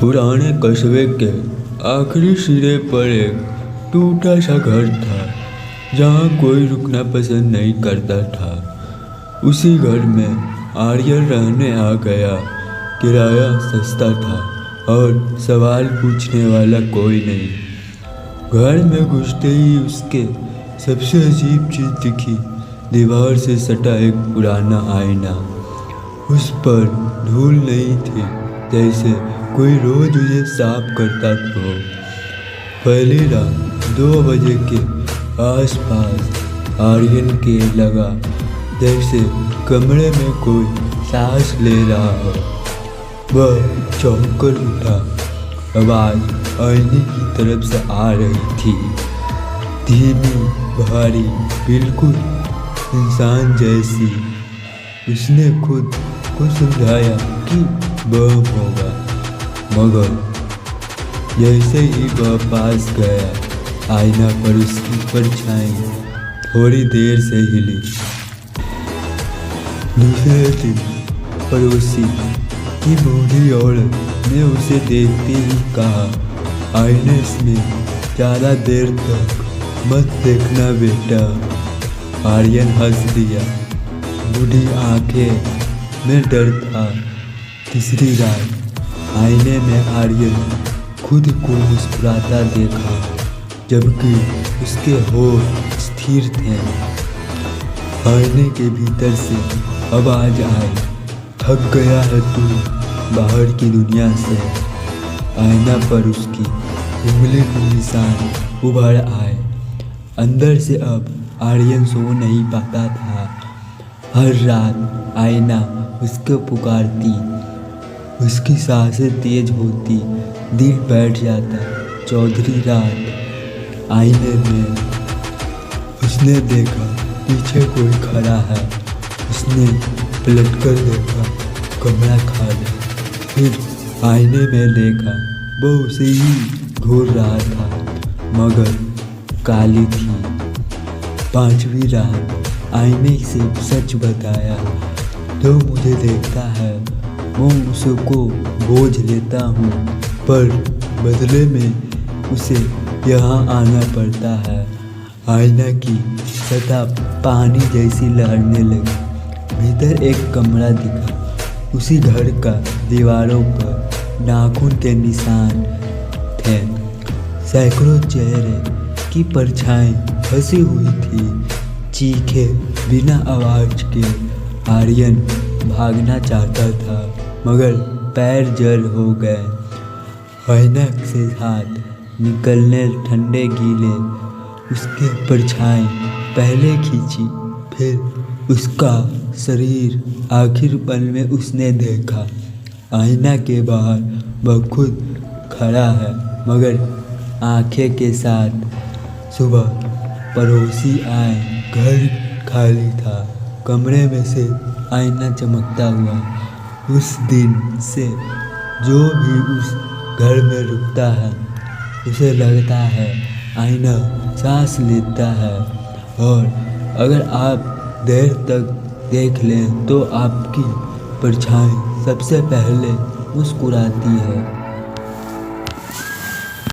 पुराने कस्बे के आखिरी सिरे पर एक टूटा सा घर था जहाँ कोई रुकना पसंद नहीं करता था। उसी घर में आर्यन रहने आ गया। किराया सस्ता था और सवाल पूछने वाला कोई नहीं। घर में घुसते ही उसके सबसे अजीब चीज़ दिखी। दीवार से सटा एक पुराना आईना। उस पर धूल नहीं थी, जैसे कोई रोज उसे साफ करता हो। पहली रात 2 बजे के आसपास आर्यन के लगा जैसे कमरे में कोई सांस ले रहा हो। वह चौंक कर उठा। आवाज़ आईने की तरफ से आ रही थी, धीमी, भारी, बिल्कुल इंसान जैसी। उसने खुद को समझाया कि वह होगा, मगर जैसे ही वह पास गया, आईना पर उसकी परछाई थोड़ी देर से हिली। दूसरे दिन पड़ोसी की बूढ़ी औरत ने उसे देखते ही कहा, आईने में ज़्यादा देर तक मत देखना बेटा। आर्यन हंस दिया। बूढ़ी आंखें में डर था। तीसरी रात आईने में आर्यन खुद को मुस्कुराता देखा, जबकि उसके होठ स्थिर थे। आईने के भीतर से आवाज आई, थक गया है तू बाहर की दुनिया से। आईना पर उसकी उंगली के निशान उभर आए। अंदर से अब आर्यन सो नहीं पाता था। हर रात आईना उसको पुकारती, उसकी सांसें तेज होती, दिल बैठ जाता। चौथी रात आईने में उसने देखा पीछे कोई खड़ा है। उसने पलटकर देखा, कमरा खाली। फिर आईने में देखा, वो उसे ही घूर रहा था, मगर काली थी। 5वीं रात आईने से सच बताया, जो मुझे देखता है वो उसको बोझ लेता हूँ, पर बदले में उसे यहाँ आना पड़ता है। आईना की सतह पानी जैसी लहरने लगी। भीतर एक कमरा दिखा। उसी घर का दीवारों पर नाखून के निशान थे। सैकड़ों चेहरे की परछाई फंसी हुई थी। चीखे बिना आवाज के। आर्यन भागना चाहता था, मगर पैर जड़ हो गए। आईना से हाथ निकलने ठंडे गीले। उसके परछाई पहले खींची, फिर उसका शरीर। आखिर पल में उसने देखा, आईना के बाहर वह खुद खड़ा है, मगर आंखें के साथ। सुबह पड़ोसी आए। घर खाली था। कमरे में से आईना चमकता हुआ। उस दिन से जो भी उस घर में रुकता है, उसे लगता है आईना सांस लेता है। और अगर आप देर तक देख लें तो आपकी परछाई सबसे पहले मुस्कुराती है।